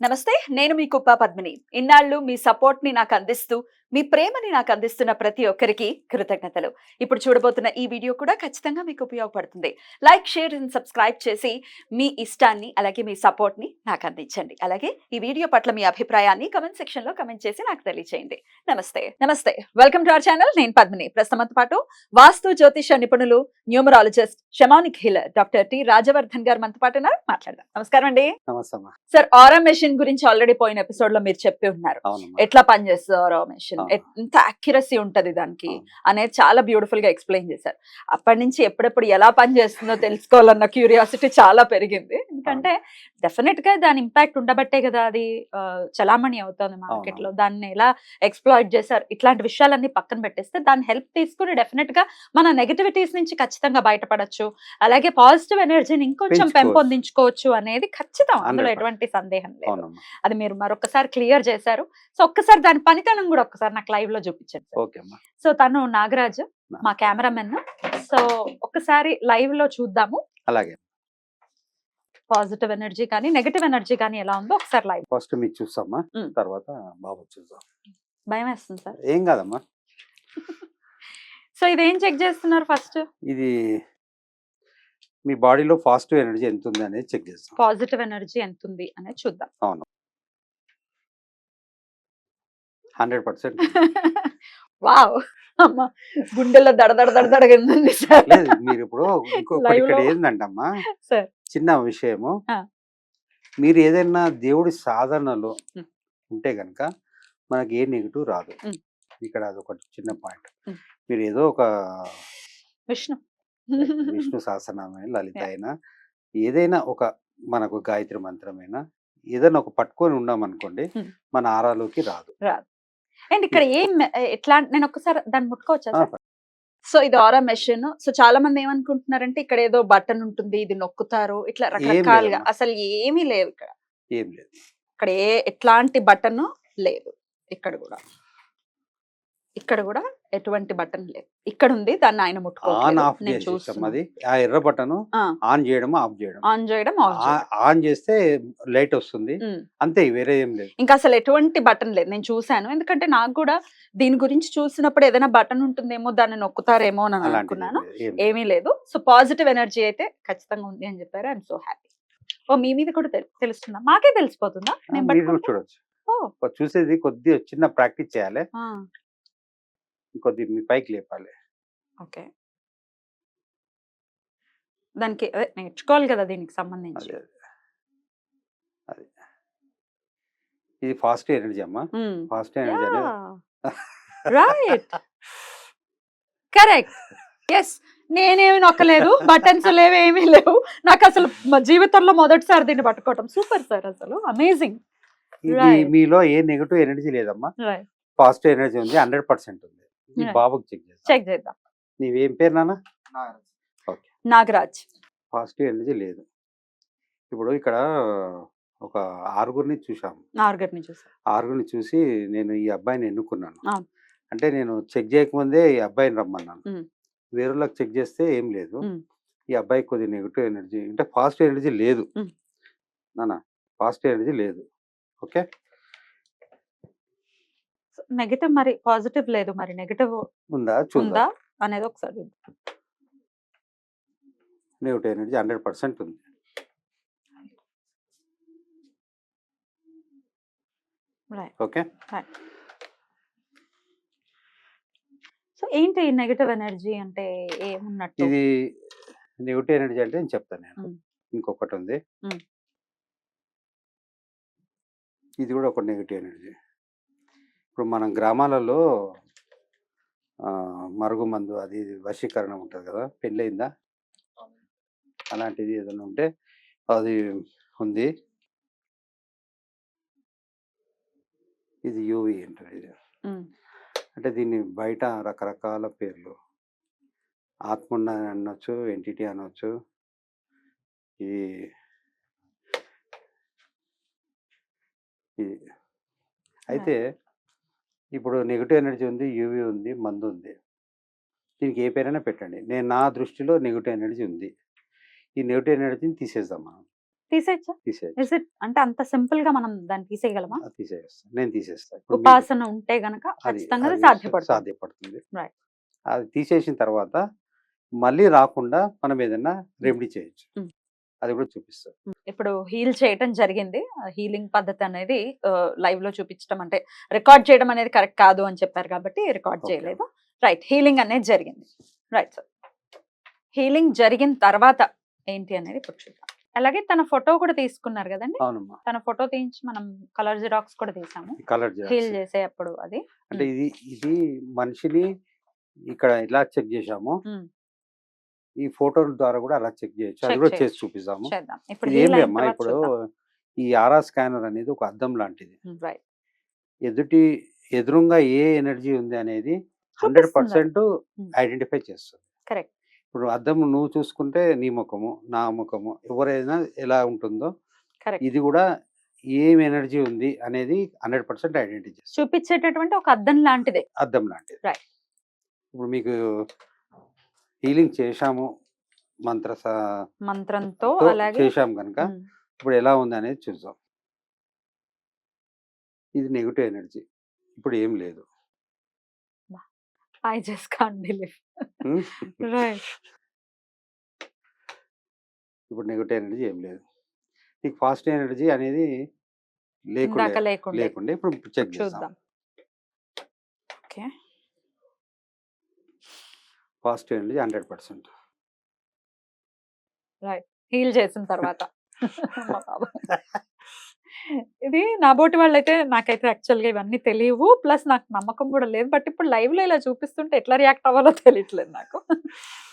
నమస్తే, నేను మీ కుప్ప పద్మిని. ఇన్నాళ్ళు మీ సపోర్ట్‌ని నాకందిస్తూ, మీ ప్రేమని నాకందిస్తున్న ప్రతి ఒక్కరికి కృతజ్ఞతలు. ఇప్పుడు చూడబోతున్న ఈ వీడియో కూడా ఖచ్చితంగా మీకు ఉపయోగపడుతుంది. లైక్, షేర్ అండ్ సబ్స్క్రైబ్ చేసి మీ ఇష్టాన్ని, అలాగే మీ సపోర్ట్‌ని నాకందించండి. అలాగే ఈ వీడియో పట్ల మీ అభిప్రాయాన్ని కామెంట్ సెక్షన్‌లో కామెంట్ చేసి నాకు తెలియజేయండి. నమస్తే. Welcome to our channel. నేను పద్మిని. ప్రస్తుతంతో పాటు వాస్తు జ్యోతిష నిపుణులు, numerologist, shamanic healer doctor T. Rajavardhan గారు మనతో పాటు ఉన్నారు. మాట్లాడదాం. నమస్కారం అండి. నమస్తే అమ్మా. సార్, ఆరా మెషిన్ గురించి ఆల్రెడీ పోయిన ఎపిసోడ్ లో మీరు చెప్పి ఉన్నారు. అవునమ్మా. ఎట్లా పనిచేస్తుంది ఆరా మెషిన్, అవును. ఎంత అక్యురసీ ఉంటది దానికి అవును. అనేది చాలా బ్యూటిఫుల్ గా ఎక్స్ప్లెయిన్ చేశారు. అప్పటి నుంచి ఎప్పుడెప్పుడు ఎలా పనిచేస్తుందో తెలుసుకోవాలన్న క్యూరియాసిటీ చాలా పెరిగింది. ఎందుకంటే డెఫినెట్ గా దాని ఇంపాక్ట్ ఉండబట్టే కదా అది చలామణి అవుతుంది మార్కెట్ లో. దాన్ని ఎలా ఎక్స్ప్లాయిట్ చేశారు, ఇట్లాంటి విషయాలన్నీ పక్కన పెట్టేస్తే దాని హెల్ప్ తీసుకుని డెఫినెట్ గా మన నెగటివిటీస్ నుంచి ఖచ్చితంగా బయటపడచ్చు. అలాగే పాజిటివ్ ఎనర్జీని ఇంకొంచెం పెంపొందించుకోవచ్చు అనేది ఖచ్చితం, అందులో ఎటువంటి సందేహం లేదు. అవునమ్మా. అది మీరు మరొకసారి క్లియర్ చేశారు. సో ఒక్కసారి దాని పనితనం కూడా ఒక్కసారి నాకు లైవ్ లో చూపించండి. ఓకే అమ్మా. సో తను నాగరాజు, మా కెమెరామెన్. సో ఒక్కసారి లైవ్ లో చూద్దాము. అలాగే. పాజిటివ్ ఎనర్జీ కానీ నెగటివ్ ఎనర్జీ కానీ ఎలా ఉందో ఒకసారి లైవ్. ఫస్ట్ మీకు చూస్తామా, తర్వాత బాబు చూద్దాం. భయం వేస్తుంది సార్. ఏం కాదమ్మా. సో ఇదేం చెక్ చేస్తున్నారు ఫస్ట్? ఇది మీ బాడీలో పాజిటివ్ ఎనర్జీ ఎంత ఉంది అనేది చెక్ చేస్తాం. పాజిటివ్ ఎనర్జీ ఎంత ఉంది అనేది చూద్దాం. అవును, 100%. వావ్, అమ్మా గుండెల్లో దడదడగండి సార్. లేదు, మీరు ఇప్పుడు ఇంకొకటి ఇక్కడ ఏంటంటమ్మా, సార్ చిన్న విషయము. మీరు ఏదైనా దేవుడి సాధనలో ఉంటే గనక మనకి ఏ నెగిటివ్ రాదు. ఇక్కడ అదొకటి చిన్న పాయింట్. మీరు ఏదో ఒక విష్ణు సహస్రనామైన, లలిత అయినా ఏదైనా ఒక మనకు గాయత్రి మంత్రమైనా ఏదైనా ఒక పట్టుకొని ఉన్నామనుకోండి, మన ఆరాలోకి రాదు. అండ్ ఇక్కడ ఏం ఎట్లా, నేను ఒక్కసారి దాన్ని ముట్టుకోవచ్చా? సో ఇది ఆరా మెషిన్. సో చాలా మంది ఏమనుకుంటున్నారంటే ఇక్కడ ఏదో బటన్ ఉంటుంది, ఇది నొక్కుతారు, ఇట్లా రకరకాలుగా. అసలు ఏమీ లేవు ఇక్కడ. ఏం లేదు ఇక్కడ ఎట్లాంటి బటన్ లేదు. ఇక్కడ కూడా ఎటువంటి బటన్ లేదు. ఇక్కడ ఉంది, దాన్ని ఆయన ముట్టుకోవాలి. ఆ ఎర్ర బటన్ ఆన్ చేయడం, ఆఫ్ చేయడం. ఆన్ చేస్తే లైట్ వస్తుంది, అంతే, వేరే ఏం లేదు. ఇంకా అసలు ఎటువంటి బటన్ లేదు. నేను చూసాను, ఎందుకంటే నాకు కూడా దీని గురించి చూసినప్పుడు ఏదైనా బటన్ ఉంటుందేమో, దాన్ని నొక్కుతారేమో అని అనుకున్నాను. ఏమీ లేదు. సో పాజిటివ్ ఎనర్జీ అయితే ఖచ్చితంగా ఉంది అని చెప్పారు. I'm so happy. ఓ, మీ మీద కూడా తెలుస్తుందా? మాకే తెలిసిపోతుందా? చూడొచ్చు. చూసేది కొద్దిగా చిన్న ప్రాక్టీస్ చేయాలి, కొద్ది మీ పైకి లేపాలి. ఓకే, దానికి నేర్చుకోవాలి కదా దీనికి సంబంధించి. అది ఇది పాజిటివ్ ఎనర్జీ అమ్మా. పాజిటివ్ ఎనర్జీ అనేది రైట్, కరెక్ట్. ఎస్, నేనేమి నొక్కలేదు, బటన్స్ లేవు, ఏమీ లేవు. నాకు అసలు జీవితంలో మొదటిసారి దీన్ని పట్టుకోవటం. సూపర్ సార్, అసలు అమేజింగ్. మీలో ఏ నెగటివ్ ఎనర్జీ లేదమ్మా, పాజిటివ్ ఎనర్జీ ఉంది, 100% ఉంది. బాబుకి చెక్ చేద్దాం. నీవేం పేరు నాన్న? నాగరాజ్. పాజిటివ్ ఎనర్జీ లేదు. ఇప్పుడు ఇక్కడ ఒక ఆరుగురిని చూసాము. ఆరుగురిని చూసి నేను ఈ అబ్బాయిని ఎన్నుకున్నాను. అంటే నేను చెక్ చేయకముందే ఈ అబ్బాయిని రమ్మన్నాను. వేరేళ్ళకి చెక్ చేస్తే ఏం లేదు. ఈ అబ్బాయికి కొద్ది నెగిటివ్ ఎనర్జీ, అంటే పాజిటివ్ ఎనర్జీ లేదు నాన్న, పాజిటివ్ ఎనర్జీ లేదు. ఓకే, నెగటివ్ మరి పాజిటివ్ లేదు, మరి నెగటివ్ ఉందా అనేది ఒకసారి. నెగటివ్ ఎనర్జీ 100% ఉంది. ఓకే, సో ఏంటి నెగటివ్ ఎనర్జీ అంటే ఏమున్నట్టు? ఇది నెగటివ్ ఎనర్జీ అంటే నేను చెప్తాను. నేను ఇంకొకటి ఉంది, ఇది కూడా ఒక నెగటివ్ ఎనర్జీ. ఇప్పుడు మనం గ్రామాలలో మరుగుమందు అది వశీకరణ ఉంటుంది కదా, పెళ్ళయిందా, అలాంటిది ఏదైనా ఉంటే అది ఉంది. ఇది యూవి అంటారు. ఇది అంటే దీన్ని బయట రకరకాల పేర్లు, ఆత్మ అనొచ్చు, ఎంటిటీ అనొచ్చు. ఇది అయితే ఇప్పుడు నెగిటివ్ ఎనర్జీ ఉంది, యూవి ఉంది, మందు ఉంది. దీనికి ఏ పేరైనా పెట్టండి. నేను నా దృష్టిలో నెగిటివ్ ఎనర్జీ ఉంది. ఈ నెగిటివ్ ఎనర్జీని తీసేద్దాం మనం. తీసేయచ్చా? తీసేయచ్చు. ఇస్ ఇట్ అంటే అంత సింపుల్ గా మనం దాన్ని తీసేయగలమా? తీసేస్తాను, నేను తీసేస్తాను. ఇప్పుడు మీకు ఉపాసన ఉంటే గనక అది ఖచ్చితంగా అది అది సాధ్యపడుతుంది. సాధ్యపడుతుంది. రైట్. అది తీసేసిన తర్వాత మళ్ళీ రాకుండా మనం ఏదైనా రెమెడీ చేయొచ్చు. ఉమ్. అది కూడా చూపిస్తాను. ఇప్పుడు హీల్ చేయటం జరిగింది. హీలింగ్ పద్ధతి అనేది లైవ్ లో చూపించడం అంటే రికార్డ్ చేయడం అనేది కరెక్ట్ కాదు అని చెప్పారు కాబట్టి రికార్డ్ ఓకే. చేయలేదు. రైట్, హీలింగ్ అనేది జరిగింది. రైట్ సార్, హీలింగ్ జరిగిన తర్వాత ఏంటి అనేది ఇప్పుడు చూద్దాం. అలాగే తన ఫోటో కూడా తీసుకున్నారు కదండి, అవునమ్మా. తన ఫోటో తీయించి మనం కలర్ జిరాక్స్ కూడా తీసాము కలర్ హీల్ చేసేటప్పుడు. అది అంటే ఇది మనిషిని ఇక్కడ ఎలా చెక్ చేశాము, ఉమ్, ఈ ఫోటో ద్వారా కూడా అలా చెక్ చేయొచ్చు. అది Check కూడా చేసి చేయొచ్చు. చూపిస్తాము. చేద్దాం. ఇప్పుడు ఇది ఏం హీల్ అయిన లేమ్మా, తర్వాత ఇప్పుడు చూద్దాం. ఈ ఆరా స్కానర్ అనేది ఒక అద్దం లాంటిది. రైట్, ఎదురుగా ఏ ఎనర్జీ ఉంది అనేది చూపిస్తుంది అది. 100% ఐడెంటిఫై చేస్తుంది. కరెక్ట్. ఇప్పుడు అద్దం నువ్వు చూసుకుంటే నీ ముఖము, నా ముఖము, ఎవరైనా ఎలా ఉంటుందో కరెక్ట్. ఇది కూడా ఏం ఎనర్జీ ఉంది అనేది 100% ఐడెంటిఫై చేస్తుంది. చూపించేటటువంటి ఒక అద్దం లాంటిదే. అద్దం లాంటిది. రైట్. ఇప్పుడు మీకు హీలింగ్ చేశాము, మంత్రంతో తో అలాగే చేశాం కనుక ఉమ్, ఇప్పుడు ఎలా ఉంది అనేది చూద్దాం. ఇది నెగిటివ్ ఎనర్జీ, ఇప్పుడు ఏం లేదు. I just can't believe. Um. Right. ఇప్పుడు నెగిటివ్ ఎనర్జీ ఏం లేదు. నీకు పాజిటివ్ ఎనర్జీ అనేది ఇందాక లేకుండే లేకుండే. ఇప్పుడు చెక్ చేద్దాం. చూద్దాం. Okay. Positive energy 100%. Right, heal చేసిన తర్వాత అమ్మ బాబోయ్. ఇది నాబోటి వాళ్ళైతే నాకైతే యాక్చువల్గా ఇవన్నీ తెలియవు, ప్లస్ నాకు నమ్మకం కూడా లేదు. బట్ ఇప్పుడు లైవ్ లో ఇలా చూపిస్తుంటే ఎట్లా రియాక్ట్ అవ్వాలో తెలియట్లేదు నాకు.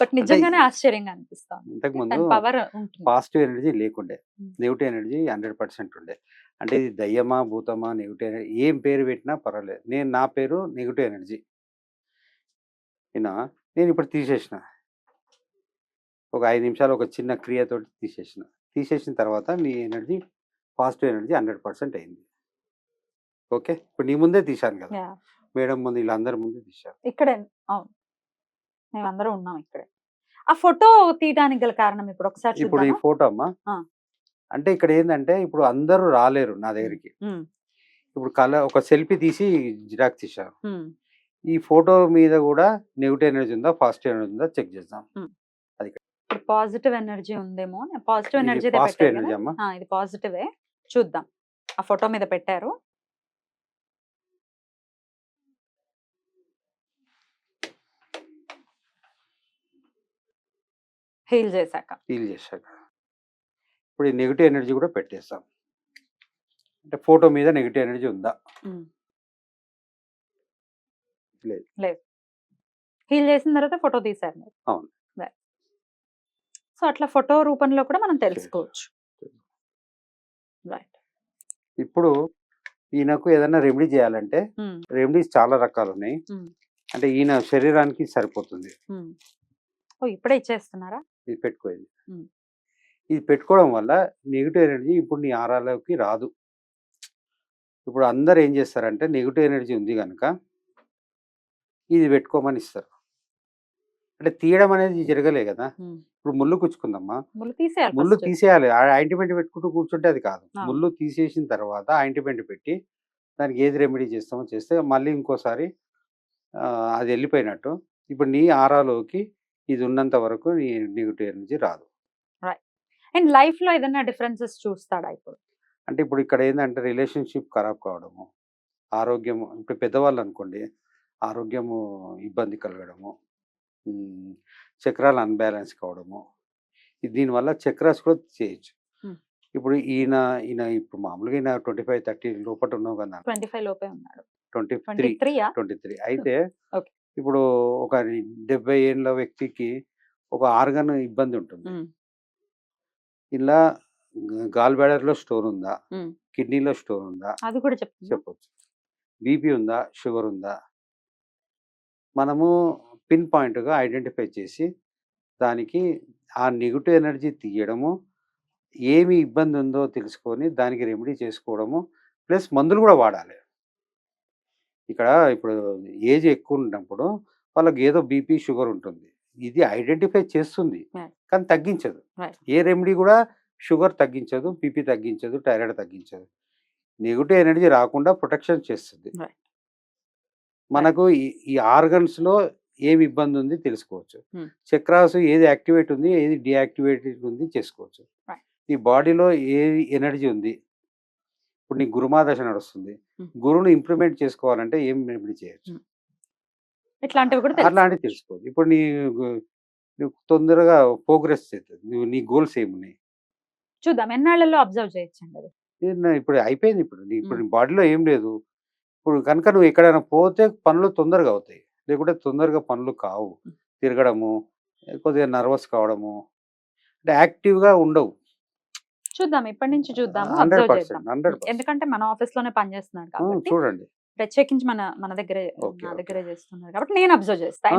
బట్ నిజంగానే ఆశ్చర్యంగా అనిపిస్తాను. ఇంతకుముందు దాని పవర్ ఉంటుంది. పాజిటివ్ ఎనర్జీ లేకుండే, ఉమ్. నెగిటివ్ ఎనర్జీ 100% ఉండే. అంటే ఇది దయ్యమా భూతమా నెగిటివ్ ఎనర్జీ ఏం పేరు పెట్టినా పర్వాలేదు. నా పేరు నెగిటివ్ ఎనర్జీ. నేను ఇప్పుడు తీసేసిన ఒక 5 నిమిషాలు ఒక చిన్న క్రియతోటి తీసేసిన తర్వాత నీ ఎనర్జీ పాజిటివ్ ఎనర్జీ 100% అయింది. ఓకే, ఇప్పుడు నీ ముందే తీశాను కదా, Yeah. మేడం ముందు, వీళ్ళందరి ముందు తీశాను. ఇక్కడే, అవును, మేమందరం ఉన్నాం ఇక్కడే. ఆ ఫోటో తీయడానికి గల కారణం ఇప్పుడు ఒకసారి ఇప్పుడు ఈ చూద్దామా? ఫోటో అమ్మా, ఆ. అంటే ఇక్కడ ఏంటంటే ఇప్పుడు అందరూ రాలేరు నా దగ్గరికి. ఉమ్, ఇప్పుడు ఒక సెల్ఫీ తీసి జిరాక్స్ తీశాను. ఉమ్, ఈ ఫోటో మీద కూడా నెగిటివ్ ఎనర్జీ ఉందా పాజిటివ్ ఎనర్జీ ఉందా చెక్ చేద్దాం. ఇప్పుడు పాజిటివ్ ఎనర్జీ ఉందేమో. పాజిటివ్ ఇది ఎనర్జీ పాజిటివ్ ఎనర్జీ అమ్మా. ఇది పాజిటివే. చూద్దాం. ఆ ఫోటో మీద పెట్టారు. హీల్ చేశాక ఇప్పుడు ఈ నెగిటివ్ ఎనర్జీ కూడా పెట్టేస్తాం. అంటే ఫోటో మీద నెగిటివ్ ఎనర్జీ ఉందా? లేదు. హీల్ చేసిన తర్వాత ఫోటో తీశారు మీరు. అవును. సో అట్లా ఫోటో రూపంలో కూడా మనం తెలుసుకోవచ్చు. రైట్. ఇప్పుడు ఈయనకు ఏదైనా రెమెడీ చేయాలంటే రెమెడీస్ చాలా రకాలు ఉన్నాయి. అంటే ఈయన శరీరానికి సరిపోతుంది. ఇప్పుడే ఇచ్చేస్తున్నారా? ఇది పెట్టుకోయింది. ఇది పెట్టుకోవడం వల్ల నెగిటివ్ ఎనర్జీ ఇప్పుడు నీ ఆరాలోకి రాదు. ఇప్పుడు అందరు ఏం చేస్తారంటే నెగిటివ్ ఎనర్జీ ఉంది కనుక ఇది పెట్టుకోమని ఇస్తారు. అంటే తీయడం అనేది జరగలే కదా. ఇప్పుడు ముళ్ళు గుచ్చుకుందమ్మా, ముళ్ళు తీసేయాలి. ఆయింట్మెంట్ పెట్టుకుంటూ కూర్చుంటే అది కాదు. ముళ్ళు తీసేసిన తర్వాత ఆయింట్మెంట్ పెట్టి దానికి ఏది రెమెడీ చేస్తామో చేస్తే మళ్ళీ ఇంకోసారి అది వెళ్ళిపోయినట్టు. ఇప్పుడు నీ ఆరాలోకి ఇది ఉన్నంత వరకు నీ నెగిటివ్ ఎనర్జీ రాదు. అండ్ లైఫ్ లో ఏదైనా డిఫరెన్సెస్ చూస్తాడా ఇప్పుడు? అంటే ఇప్పుడు ఇక్కడ ఏంటంటే రిలేషన్షిప్ ఖరాబ్ కావడము, ఆరోగ్యం, ఇప్పుడు పెద్దవాళ్ళు అనుకోండి ఆరోగ్యము ఇబ్బంది కలగడము, చక్రాలు అన్బ్యాలెన్స్ కావడము, దీనివల్ల చక్రాస్ కూడా చేయొచ్చు. ఇప్పుడు ఈయన ఇప్పుడు మామూలుగా ఈయన 25-30 లోపల ఉన్నావు కదా. 25 లోపే ఉన్నాడు. 23 అయితే ఇప్పుడు ఒక 70 ఏళ్ళ వ్యక్తికి ఒక ఆర్గన్ ఇబ్బంది ఉంటుంది. ఇలా గాల్ బ్లాడర్ లో స్టోన్ ఉందా, కిడ్నీలో స్టోన్ ఉందా, అది కూడా చెప్పొచ్చు. బీపీ ఉందా, షుగర్ ఉందా, మనము పిన్ పాయింట్గా ఐడెంటిఫై చేసి దానికి ఆ నెగిటివ్ ఎనర్జీ తీయడము, ఏమి ఇబ్బంది ఉందో తెలుసుకొని దానికి రెమెడీ చేసుకోవడము, ప్లస్ మందులు కూడా వాడాలి. ఇక్కడ ఇప్పుడు ఏజ్ ఎక్కువ ఉన్నప్పుడు వాళ్ళకి ఏదో బీపీ షుగర్ ఉంటుంది, ఇది ఐడెంటిఫై చేస్తుంది కానీ తగ్గించదు. ఏ రెమెడీ కూడా షుగర్ తగ్గించదు, బీపీ తగ్గించదు, థైరాయిడ్ తగ్గించదు. నెగెటివ్ ఎనర్జీ రాకుండా ప్రొటెక్షన్ చేస్తుంది. Right. మనకు ఈ ఆర్గన్స్‌లో ఏమి ఇబ్బంది ఉంది తెలుసుకోవచ్చు. Hmm. చక్రాస్ ఏది యాక్టివేట్ ఉంది, ఏది డీయాక్టివేటెడ్ ఉంది చేసుకోవచ్చు. Right. ఈ బాడీలో ఏది ఎనర్జీ ఉంది. ఇప్పుడు నీకు గురుమాదశ నడుస్తుంది. Hmm. గురువుని ఇంప్రూవ్‌మెంట్ చేసుకోవాలంటే ఏం రెమెడీ చేయొచ్చు? ఇట్లాంటివి కూడా తెలుసు. అట్లాంటివి తెలుసుకోవచ్చు. ఇప్పుడు నువ్వు తొందరగా ప్రోగ్రెస్ చేస్తుంది. నీ గోల్స్ ఏమున్నాయి? చూద్దాం ఎన్నాళ్ళలో అబ్జర్వ్ చేయొచ్చండి అది. ఇప్పుడు అయిపోయింది. ఇప్పుడు నీ బాడీలో ఏం లేదు. ఇప్పుడు కనుక నువ్వు ఎక్కడైనా పోతే పనులు తొందరగా అవుతాయి. లేకుంటే తొందరగా పనులు కావు. తిరగడము, కొద్దిగా నర్వస్ కావడము, అంటే యాక్టివ్‌గా ఉండవు. చూద్దాం ఇప్పటి నుంచి చూద్దాము, అబ్జర్వ్ 100%, చేద్దాం. 100%. ఎందుకంటే మన ఆఫీస్ లోనే పనిచేస్తున్నాడు కాబట్టి చూడండి. ప్రత్యేకించి మన దగ్గరే Okay, నా okay. దగ్గరే చేస్తున్నారు కాబట్టి నేను అబ్జర్వ్ చేస్తా. ఆ.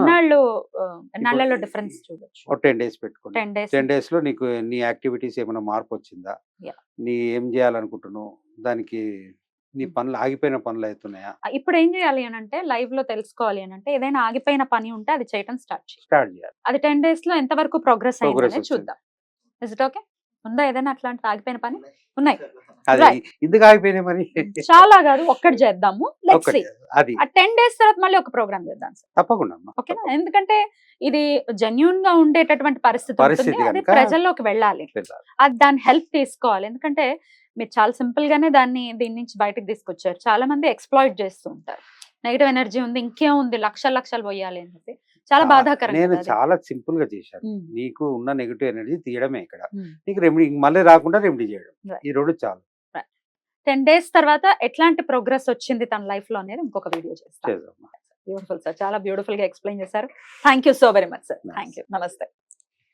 ఎన్నాళ్ళలో డిఫరెన్స్ చూడొచ్చు. ఒక 10 డేస్ పెట్టుకోండి. 10 days 10 డేస్‌లో నీకు నీ యాక్టివిటీస్ ఏమైనా మార్పు వచ్చిందా? Yeah. నీ ఏం చేయాలనుకుంటున్నావు? దానికి నీ పనులు ఆగిపోయిన పనులు అవుతున్నాయా? ఇప్పుడు ఏం చేయాలి అని అంటే లైవ్ లో తెలుసుకోవాలి అని అంటే ఏదైనా ఆగిపోయిన పని ఉంటే అది చేయటం స్టార్ట్ చేయాలి. స్టార్ట్ చేయాలి. అది 10 days లో ఎంత వరకు ప్రోగ్రెస్ Progress అయిందనే వచ్చింది. చూద్దాం. Is it okay? ఉందా ఏదైనా అట్లాంటి ఆగిపోయిన పని? ఉన్నాయి. అది Right. ఎందుకు ఆగిపోయినాయి మరి? చాలా కాదు, ఒక్కటి చేద్దాము. లెట్స్ ఒకటి సీ. అది ఆ 10 days తర్వాత మళ్ళీ ఒక ప్రోగ్రామ్ చేద్దాం సార్. తప్పకుండా అమ్మా. ఓకేనా? ఎందుకంటే ఇది జెన్యూన్ గా ఉండేటటువంటి పరిస్థితి పరిస్థితి ఉంటుంది. అది గనుక ప్రజల్లోకి వెళ్ళాలి. వెళ్ళాలి. అది దాని హెల్ప్ తీసుకోవాలి. ఎందుకంటే మీరు చాలా సింపుల్ గానే దీని నుంచి బయటకు తీసుకొచ్చారు. చాలా మంది ఎక్స్‌ప్లాయిట్ చేస్తూ ఉంటారు. నెగెటివ్ ఎనర్జీ ఉంది, ఇంకేముంది లక్షలు పోయాలి అని చెప్పి. చాలా బాధాకరం నేను కదా అది. చాలా సింపుల్ గా చేశాను. ఉమ్, నీకు ఉన్న నెగటివ్ ఎనర్జీ తీయడమే ఇక్కడ. ఉమ్. నీకు రెమెడీ మళ్ళీ రాకుండా రెమెడీ చేయడం. Right. ఈ రెండు చాలు. 10 days తర్వాత ఎట్లాంటి ప్రోగ్రెస్ వచ్చింది తన లైఫ్ లో అనేది ఇంకొక వీడియో చేస్తాను. చేద్దాం. బ్యూటిఫుల్ సార్, చాలా బ్యూటిఫుల్ గా ఎక్స్ప్లెయిన్ చేశారు. Thank you so very much sir. Thank you. నమస్తే.